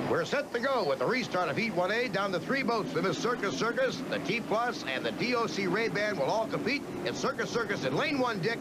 We're set to go with the restart of Heat 1A. Down to 3 boats. The Miss Circus Circus, the T Plus, and the DOC Ray-Ban will all compete. It's Circus Circus in lane 1, Dick.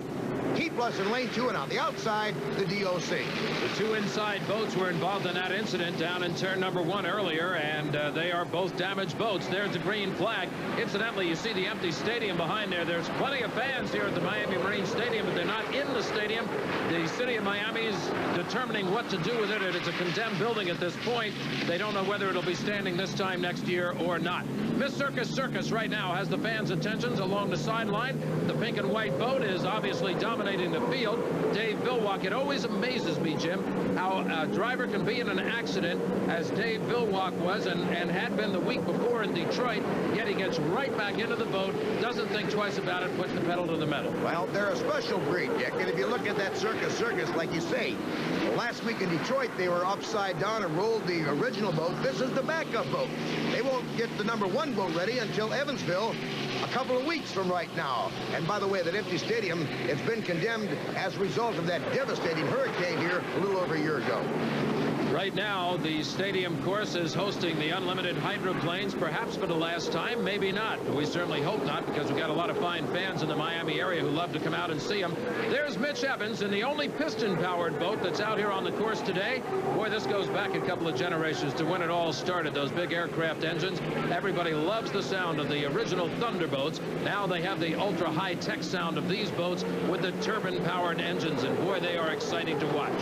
T Plus in lane 2, and on the outside, the DOC. The 2 inside boats were involved in that incident down in turn number 1 earlier, and they are both damaged boats. There's the green flag. Incidentally, you see the empty stadium behind there. There's plenty of fans here at the Miami Marine Stadium, but they're not in the stadium. The city of Miami is determining what to do with it. It's a condemned building at this point. They don't know whether it'll be standing this time next year or not. Miss Circus Circus right now has the fans' attentions along the sideline. The pink and white boat is obviously dominating the field. Dave Villwock, it always amazes me, Jim, how a driver can be in an accident, as Dave Villwock was and had been the week before in Detroit, yet he gets right back into the boat, doesn't think twice about it, putting the pedal to the metal. Well, they're a special breed, Dick, and if you look at that Circus Circus, like you say, last week in Detroit, they were upside down and rolled the original boat. This is the backup boat. They won't get the number 1 boat ready until Evansville a couple of weeks from right now. And by the way, that empty stadium, it's been condemned as a result of that devastating hurricane here a little over a year ago. Right now, the stadium course is hosting the unlimited hydroplanes, perhaps for the last time, maybe not. We certainly hope not, because we've got a lot of fine fans in the Miami area who love to come out and see them. There's Mitch Evans in the only piston-powered boat that's out here on the course today. Boy, this goes back a couple of generations to when it all started, those big aircraft engines. Everybody loves the sound of the original Thunderboats. Now they have the ultra-high-tech sound of these boats with the turbine-powered engines, and boy, they are exciting to watch.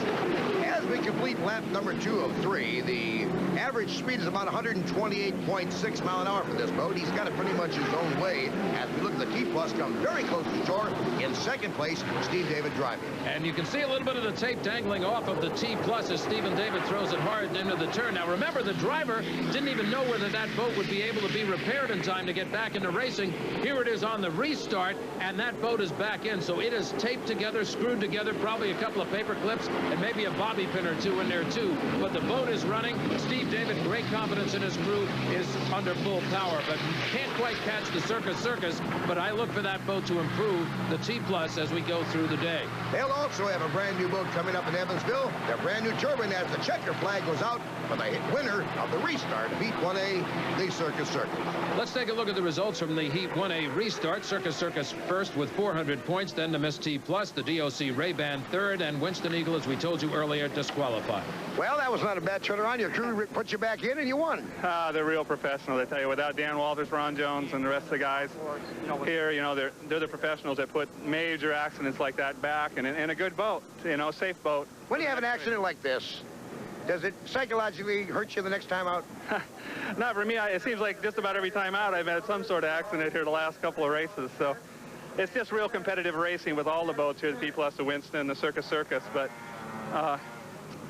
As we complete lap number 2 of 3, the average speed is about 128.6 mile an hour for this boat. He's got it pretty much his own way. As we look at the T Plus come very close to shore. In second place, Steve David driving. And you can see a little bit of the tape dangling off of the T Plus as Stephen David throws it hard into the turn. Now remember, the driver didn't even know whether that boat would be able to be repaired in time to get back into racing. Here it is on the restart, and that boat is back in. So it is taped together, screwed together, probably a couple of paper clips, and maybe a bobby pin or 2 in there too. But the boat is running. Steve David, great confidence in his crew, is under full power, but can't quite catch the Circus Circus. But I look for that boat to improve the T Plus as we go through the day. They'll also have a brand new boat coming up in Evansville. Their brand new turbine as the checker flag goes out for the winner of the restart of Heat 1A, the Circus Circus. Let's take a look at the results from the Heat 1A restart. Circus Circus first with 400 points, then the Miss T Plus, the DOC Ray-Ban third, and Winston Eagle, as we told you earlier, disqualified. Well, that was not a bad turnaround. Your crew put you back in and you won. They're real professionals. I tell you, without Dan Walters, Ron Jones, and the rest of the guys here, you know, they're the professionals that put major accidents like that back in a good boat, you know, safe boat. When you have an accident like this, does it psychologically hurt you the next time out? Not for me. It seems like just about every time out I've had some sort of accident here the last couple of races. So it's just real competitive racing with all the boats here, the T Plus, the Winston, the Circus Circus. But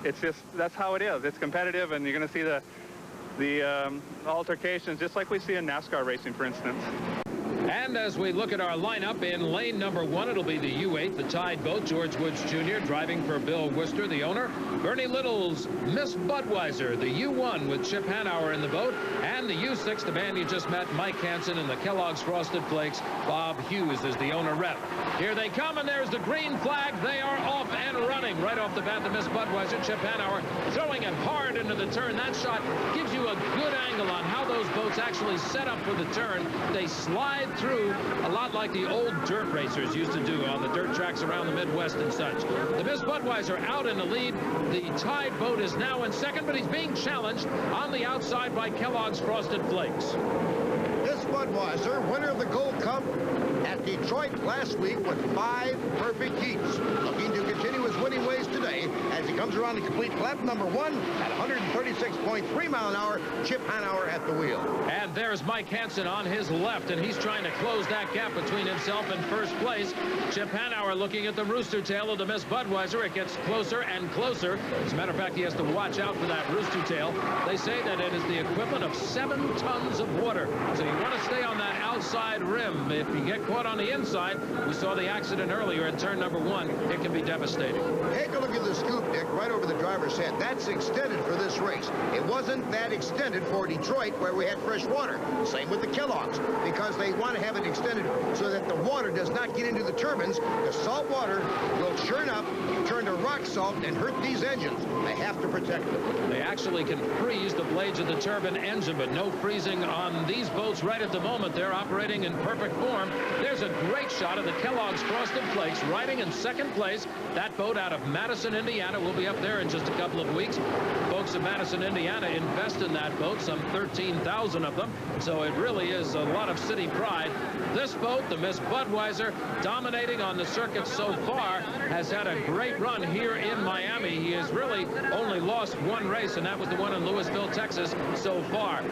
it's just, that's how it is. It's competitive, and you're going to see the altercations just like we see in NASCAR racing, for instance. And as we look at our lineup in lane number 1, it'll be the U8, the Tide boat, George Woods Jr. driving for Bill Worcester, the owner. Bernie Little's Miss Budweiser, the U1 with Chip Hanauer in the boat. And the U6, the man you just met, Mike Hansen, and the Kellogg's Frosted Flakes, Bob Hughes is the owner rep. Here they come, and there's the green flag. They are off and running. Right off the bat, the Miss Budweiser, Chip Hanauer, throwing it hard into the turn. That shot gives you a good angle on how those boats actually set up for the turn. They slide through a lot like the old dirt racers used to do on the dirt tracks around the Midwest and such. The Miss Budweiser out in the lead. The Tide boat is now in second, but he's being challenged on the outside by Kellogg's Frosted Flakes. This Budweiser, winner of the Gold Cup at Detroit last week with 5 perfect heats. Looking to continue his winning ways today as he comes around to complete lap number 1 at 136.3 mile an hour. Chip Hanauer at the wheel. And there's Mike Hansen on his left, and he's trying to close that gap between himself and first place. Chip Hanauer looking at the rooster tail of the Miss Budweiser. It gets closer and closer. As a matter of fact, he has to watch out for that rooster tail. They say that it is the equivalent of 7 tons of water. So you want to stay on that outside rim. If you get caught on the inside, we saw the accident earlier in turn number 1, it can be devastating. Take a look at the scoop, Dick, right over the driver's head. That's extended for this race. It wasn't that extended for Detroit, where we had fresh water. Same with the Kellogg's, because they want to have it extended so that the water does not get into the turbines. The salt water will churn up, turn to rock salt, and hurt these engines. They have to protect them. They actually can freeze the blades of the turbine engine, but no freezing on these boats right at the moment. They're operating in perfect form. There's a great shot of the Kellogg's Frosted Flakes riding in second place. That boat out of Madison, Indiana, will be up there in just a couple of weeks. Folks of Madison, Indiana invest in that boat, some 13,000 of them. So it really is a lot of city pride. This boat, the Miss Budweiser, dominating on the circuit so far, has had a great run here in Miami. He has really only lost one race, and that was the one in Louisville, Texas, so far.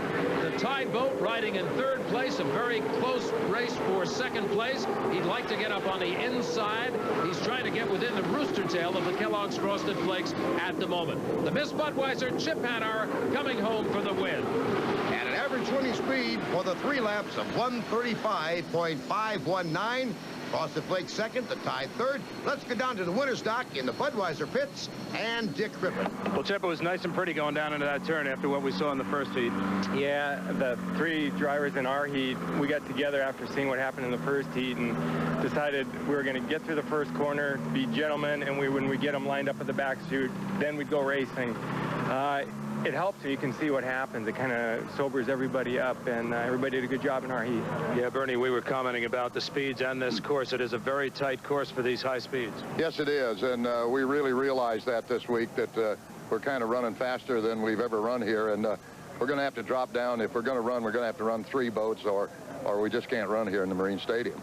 The Tide boat riding in third place, a very close race for second place. He'd like to get up on the inside. He's trying to get within the rooster tail of the Kellogg's Frosted Flakes at the moment. The Miss Budweiser, Chip Hanauer, coming home for the win. At an average winning speed for the 3 laps of 135.519. Frosted Flakes second, the Tide third. Let's go down to the winner's dock in the Budweiser pits and Dick Crippen. Well, Chip, it was nice and pretty going down into that turn after what we saw in the first heat. Yeah, the 3 drivers in our heat, we got together after seeing what happened in the first heat and decided we were going to get through the first corner, be gentlemen, and when we get them lined up at the back chute, then we'd go racing. It helps so you can see what happens. It kind of sobers everybody up, and everybody did a good job in our heat. Yeah, Bernie, we were commenting about the speeds on this course. It is a very tight course for these high speeds. Yes, it is, and we really realized that this week, that we're kind of running faster than we've ever run here, and we're going to have to drop down. If we're going to run, we're going to have to run 3 boats, or we just can't run here in the Marine Stadium.